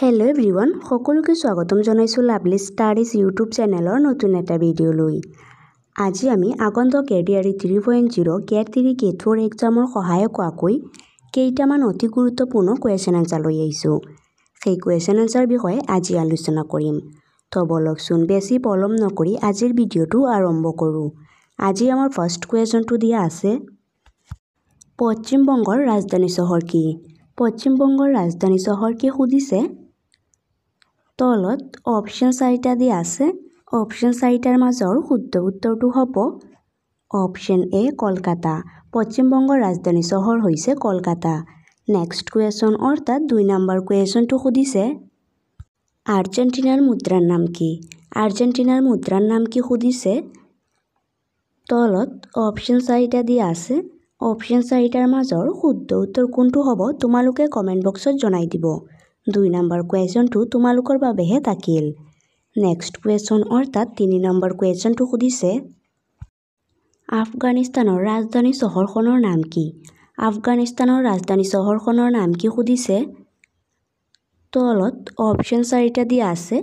Hello' everyone, সকলোকে স্বাগতম জনাইছোঁ লাভলি ষ্টাডিজ ইউটিউব চেনেলৰ নতুন এটা ভিডিঅ'লৈ। আজি আমি আগন্তুক এডিআৰই 3.0 গেট 3 গেট 4 এক্সামৰ সহায়ক হোৱাকৈ কেইটামান অতি গুৰুত্বপূৰ্ণ কুৱেশ্যন আনচাৰ লৈ আহিছোঁ। সেই কুৱেশ্যন আনচাৰ বিষয়ে আজি আলোচনা কৰিম। তো বলকচোন বেছি পলম নকৰি আজিৰ ভিডিঅ'টো আৰম্ভ কৰোঁ। আজি আমাৰ ফাৰ্ষ্ট কুৱেশ্যনটো দিয়া আছে, পশ্চিম বংগৰ ৰাজধানী চহৰ কি? পশ্চিম বংগৰ ৰাজধানী চহৰ কি সুধিছে। তলত অপশ্যন 4টা দিয়া আছে। অপশ্যন 4টাৰ মাজৰ শুদ্ধ উত্তৰটো হ'ব অপশ্যন এ কলকাতা। পশ্চিম বংগৰ ৰাজধানী চহৰ হৈছে কলকাতা। নেক্সট কুৱেশ্যন অৰ্থাৎ 2 নম্বৰ কুৱেশ্যনটো সুধিছে, আৰ্জেণ্টিনাৰ মুদ্ৰাৰ নাম কি? আৰ্জেণ্টিনাৰ মুদ্ৰাৰ নাম কি সুধিছে। তলত অপশ্যন 4টা দিয়া আছে। অপশ্যন 4টাৰ মাজৰ শুদ্ধ উত্তৰ কোনটো হ'ব তোমালোকে কমেণ্ট বক্সত জনাই দিব। 2 নম্বৰ কুৱেশ্যনটো তোমালোকৰ বাবেহে থাকিল। নেক্সট কুৱেশ্যন অৰ্থাৎ 3 নম্বৰ কুৱেশ্যনটো সুধিছে, আফগানিস্তানৰ ৰাজধানী চহৰখনৰ নাম কি? আফগানিস্তানৰ ৰাজধানী চহৰখনৰ নাম কি সুধিছে। তলত অপশ্যন 4টা দিয়া আছে।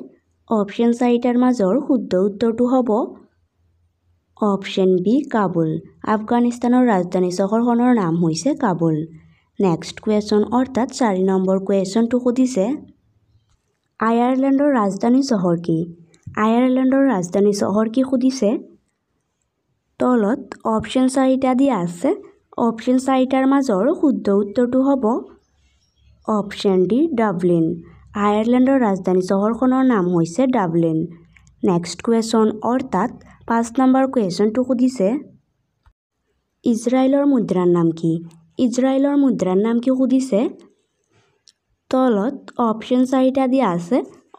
অপশ্যন 4টাৰ মাজৰ শুদ্ধ উত্তৰটো হ'ব অপশ্যন বি কাবুল। আফগানিস্তানৰ ৰাজধানী চহৰখনৰ নাম হৈছে কাবুল। নেক্সট কুৱেশ্যন অৰ্থাৎ 4 নম্বৰ কুৱেশ্যনটো সুধিছে, আয়াৰলেণ্ডৰ ৰাজধানী চহৰ কি? আয়াৰলেণ্ডৰ ৰাজধানী চহৰ কি সুধিছে। তলত অপশ্যন 4টা দিয়া আছে। অপশ্যন 4টাৰ মাজৰ শুদ্ধ উত্তৰটো হ'ব অপশ্যন ডি ডাবলিন। আয়াৰলেণ্ডৰ ৰাজধানী চহৰখনৰ নাম হৈছে ডাবলিন। নেক্সট কুৱেশ্যন অৰ্থাৎ 5 নম্বৰ কুৱেশ্যনটো সুধিছে, ইজৰাইলৰ মুদ্ৰাৰ নাম কি? ইজৰাইলৰ মুদ্ৰাৰ নাম কি সুধিছে। তলত অপশ্যন 4টা দিয়া আছে।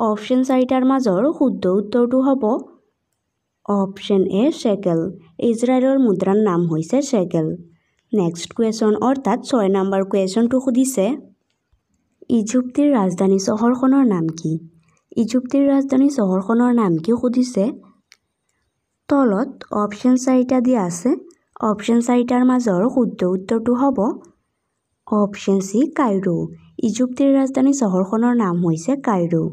অপশ্যন 4টাৰ মাজৰ শুদ্ধ উত্তৰটো হ'ব অপশ্যন এ শেকেল। ইজৰাইলৰ মুদ্ৰাৰ নাম হৈছে শেকেল। নেক্সট কুৱেশ্যন অৰ্থাৎ 6 নম্বৰ কুৱেশ্যনটো সুধিছে, ইজিপ্তৰ ৰাজধানী চহৰখনৰ নাম কি? ইজিপ্তৰ ৰাজধানী চহৰখনৰ নাম কি সুধিছে। তলত অপশ্যন 4টা দিয়া আছে। অপশ্যন 4টাৰ মাজৰ শুদ্ধ উত্তৰটো হ'ব অপশ্যন চি কাইৰো। ইজিপ্তৰ ৰাজধানী চহৰখনৰ নাম হৈছে কাইৰো।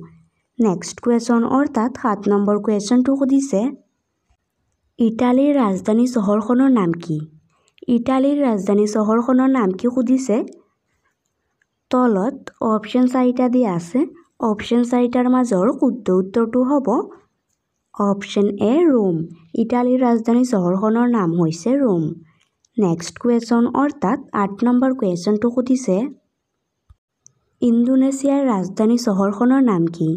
নেক্সট কুৱেশ্যন অৰ্থাৎ 7 নম্বৰ কুৱেশ্যনটো সুধিছে, ইটালীৰ ৰাজধানী চহৰখনৰ নাম কি? ইটালীৰ ৰাজধানী চহৰখনৰ নাম কি সুধিছে। তলত অপশ্যন 4টা দিয়া আছে। অপশ্যন 4টাৰ মাজৰ শুদ্ধ উত্তৰটো হ'ব অপশ্যন এ ৰোম। ইটালীৰ ৰাজধানী চহৰখনৰ নাম হৈছে ৰোম। নেক্সট কুৱেশ্যন অৰ্থাৎ 8 নম্বৰ কুৱেশ্যনটো সুধিছে, ইণ্ডোনেছিয়াৰ ৰাজধানী চহৰখনৰ নাম কি?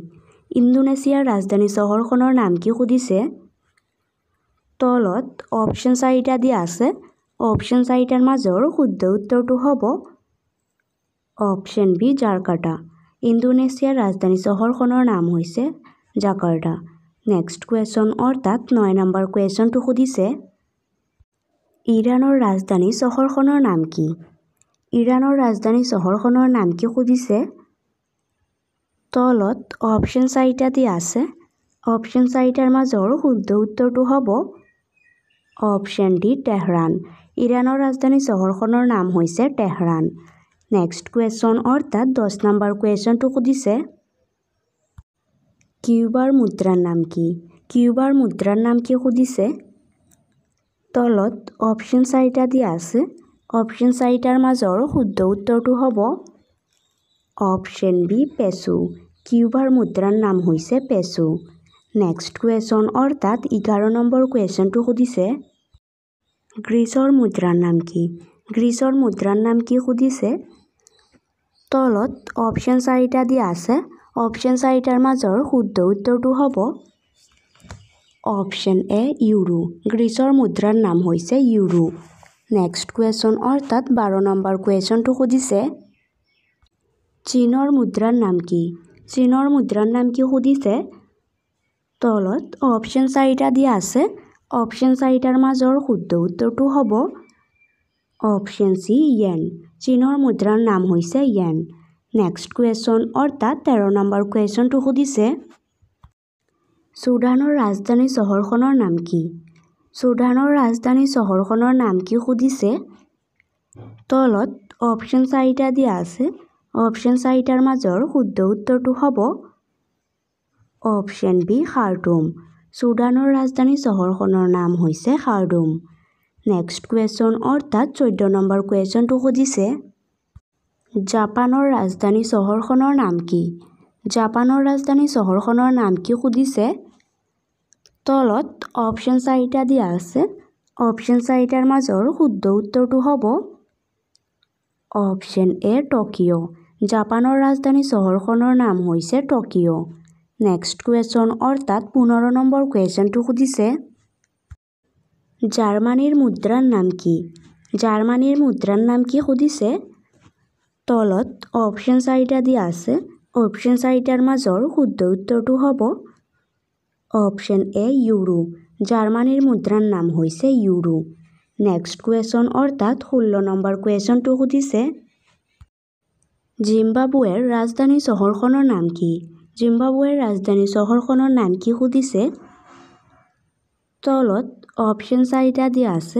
ইণ্ডোনেছিয়াৰ ৰাজধানী চহৰখনৰ নাম কি সুধিছে। তলত অপশ্যন 4টা দিয়া আছে। অপশ্যন 4টাৰ মাজৰ শুদ্ধ উত্তৰটো হ'ব অপশ্যন বি জাকাৰ্টা। ইণ্ডোনেছিয়াৰ ৰাজধানী চহৰখনৰ নাম হৈছে জাকাৰ্টা। নেক্সট কুৱেশ্যন অৰ্থাৎ 9 নম্বৰ কুৱেশ্যনটো সুধিছে, ইৰাণৰ ৰাজধানী চহৰখনৰ নাম কি? ইৰাণৰ ৰাজধানী চহৰখনৰ নাম কি সুধিছে। তলত অপশ্যন 4টা দিয়া আছে। অপশ্যন 4টাৰ মাজৰ শুদ্ধ উত্তৰটো হ'ব অপশ্যন ডি তেহৰান। ইৰাণৰ ৰাজধানী চহৰখনৰ নাম হৈছে তেহৰান। নেক্সট কুৱেশ্যন অৰ্থাৎ 10 নম্বৰ কুৱেশ্যনটো সুধিছে, কিউবাৰ মুদ্ৰাৰ নাম কি? কিউবাৰ মুদ্ৰাৰ নাম কি সুধিছে। তলত অপশ্যন 4টা দিয়া আছে। অপশ্যন 4টাৰ মাজৰ শুদ্ধ উত্তৰটো হ'ব অপশ্যন বি পেছো। কিউবাৰ মুদ্ৰাৰ নাম হৈছে পেছো। নেক্সট কুৱেশ্যন অৰ্থাৎ 11 নম্বৰ কুৱেশ্যনটো সুধিছে, গ্ৰীচৰ মুদ্ৰাৰ নাম কি? গ্ৰীচৰ মুদ্ৰাৰ নাম কি সুধিছে। তলত অপশ্যন 4টা দিয়া আছে। অপশ্যন 4টাৰ মাজৰ শুদ্ধ উত্তৰটো হ'ব অপশ্যন এ ইউৰো। গ্ৰীচৰ মুদ্ৰাৰ নাম হৈছে ইউৰো। নেক্সট কুৱেশ্যন অৰ্থাৎ 12 নম্বৰ কুৱেশ্যনটো সুধিছে, চীনৰ মুদ্ৰাৰ নাম কি? চীনৰ মুদ্ৰাৰ নাম কি সুধিছে। তলত অপশ্যন 4টা দিয়া আছে। অপশ্যন 4টাৰ মাজৰ শুদ্ধ উত্তৰটো হ'ব অপশ্যন চি য়েন। চীনৰ মুদ্ৰাৰ নাম হৈছে য়েন। নেক্সট কুৱেশ্যন অৰ্থাৎ 13 নম্বৰ কুৱেশ্যনটো সুধিছে, চুডানৰ ৰাজধানী চহৰখনৰ নাম কি? চুডানৰ ৰাজধানী চহৰখনৰ নাম কি সুধিছে। তলত অপশ্যন 4টা দিয়া আছে। অপশ্যন চাৰিটাৰ মাজৰ শুদ্ধ উত্তৰটো হ'ব অপশ্যন বি খাৰ্টুম। চুডানৰ ৰাজধানী চহৰখনৰ নাম হৈছে খাৰ্টুম। নেক্সট কুৱেশ্যন অৰ্থাৎ 14 নম্বৰ কুৱেশ্যনটো সুধিছে জাপানৰ ৰাজধানী চহৰখনৰ নাম কি? জাপানৰ ৰাজধানী চহৰখনৰ নাম কি সুধিছে। তলত অপশ্যন চাৰিটা দিয়া আছে। অপশ্যন চাৰিটাৰ মাজৰ শুদ্ধ উত্তৰটো হ'ব অপশ্যন এ টকিঅ'। জাপানৰ ৰাজধানী চহৰখনৰ নাম হৈছে টকিঅ'। নেক্সট কুৱেশ্যন অৰ্থাৎ 15 নম্বৰ কুৱেশ্যনটো সুধিছে জাৰ্মানীৰ মুদ্ৰাৰ নাম কি? জাৰ্মানীৰ মুদ্ৰাৰ নাম কি সুধিছে। তলত অপশ্যন চাৰিটা দিয়া আছে। অপশ্যন চাৰিটাৰ মাজৰ শুদ্ধ উত্তৰটো হ'ব অপশ্যন এ ইউৰো। জাৰ্মানীৰ মুদ্ৰাৰ নাম হৈছে ইউৰো। নেক্সট কুৱেশ্যন অৰ্থাৎ 16 নম্বৰ কুৱেশ্যনটো সুধিছে জিম্বাবুৱেৰ ৰাজধানী চহৰখনৰ নাম কি? জিম্বাবুৱেৰ ৰাজধানী চহৰখনৰ নাম কি সুধিছে। তলত অপশ্যন চাৰিটা দিয়া আছে।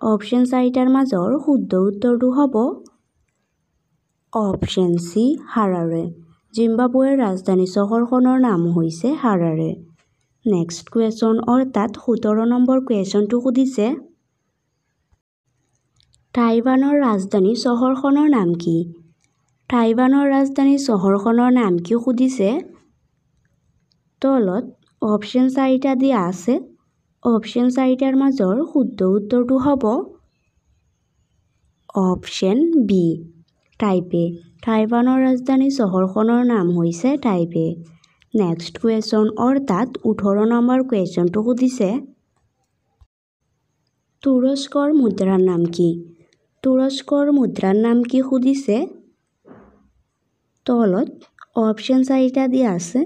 অপশ্যন চাৰিটাৰ মাজৰ শুদ্ধ উত্তৰটো হ'ব অপশ্যন চি হাৰাৰে। জিম্বাবুৱেৰ ৰাজধানী চহৰখনৰ নাম হৈছে হাৰাৰে। নেক্সট কুৱেশ্যন অৰ্থাৎ 17 নম্বৰ কুৱেশ্যনটো সুধিছে টাইৱানৰ ৰাজধানী চহৰখনৰ নাম কি? টাইৱানৰ ৰাজধানী চহৰখনৰ নাম কি সুধিছে। তলত অপশ্যন চাৰিটা দিয়া আছে। অপশ্যন চাৰিটাৰ মাজৰ শুদ্ধ উত্তৰটো হ'ব অপশ্যন বি টাইপে। টাইৱানৰ ৰাজধানী চহৰখনৰ নাম হৈছে টাইপে। নেক্সট কুৱেশ্যন অৰ্থাৎ 18 নম্বৰ কুৱেশ্যনটো সুধিছে তুৰস্কৰ মুদ্ৰাৰ নাম কি? তুৰস্কৰ মুদ্ৰাৰ নাম কি সুধিছে। তলত অপশ্যন চাৰিটা দিয়া আছে।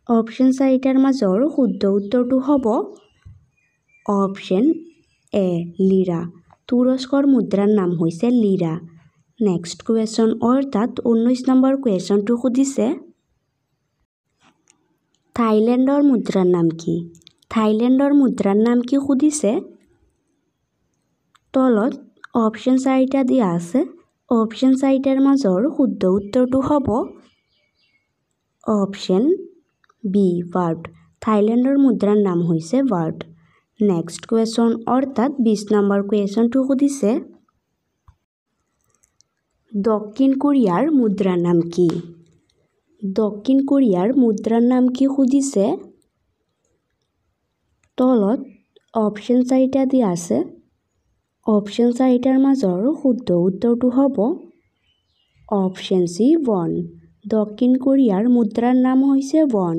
অপশ্যন চাৰিটাৰ মাজৰ শুদ্ধ উত্তৰটো হ'ব অপশ্যন এ লিৰা। তুৰস্কৰ মুদ্ৰাৰ নাম হৈছে লিৰা। নেক্সট কুৱেশ্যন অৰ্থাৎ 19 নম্বৰ কুৱেশ্যনটো সুধিছে থাইলেণ্ডৰ মুদ্ৰাৰ নাম কি? থাইলেণ্ডৰ মুদ্ৰাৰ নাম কি সুধিছে। তলত অপশ্যন চাৰিটা দিয়া আছে। অপশ্যন চাৰিটাৰ মাজৰ শুদ্ধ উত্তৰটো হ'ব অপশ্যন বি ৱাৰ্ড। থাইলেণ্ডৰ মুদ্ৰাৰ নাম হৈছে ৱাৰ্ড। নেক্সট কুৱেশ্যন অৰ্থাৎ 20 নম্বৰ কুৱেশ্যনটো সুধিছে দক্ষিণ কোৰিয়াৰ মুদ্ৰাৰ নাম কি? দক্ষিণ কোৰিয়াৰ মুদ্ৰাৰ নাম কি সুধিছে। তলত অপশ্যন চাৰিটা দিয়া আছে। অপশ্যন চাৰিটাৰ মাজৰ শুদ্ধ উত্তৰটো হ'ব অপশ্যন চি ৱন। দক্ষিণ কোৰিয়াৰ মুদ্ৰাৰ নাম হৈছে ৱন।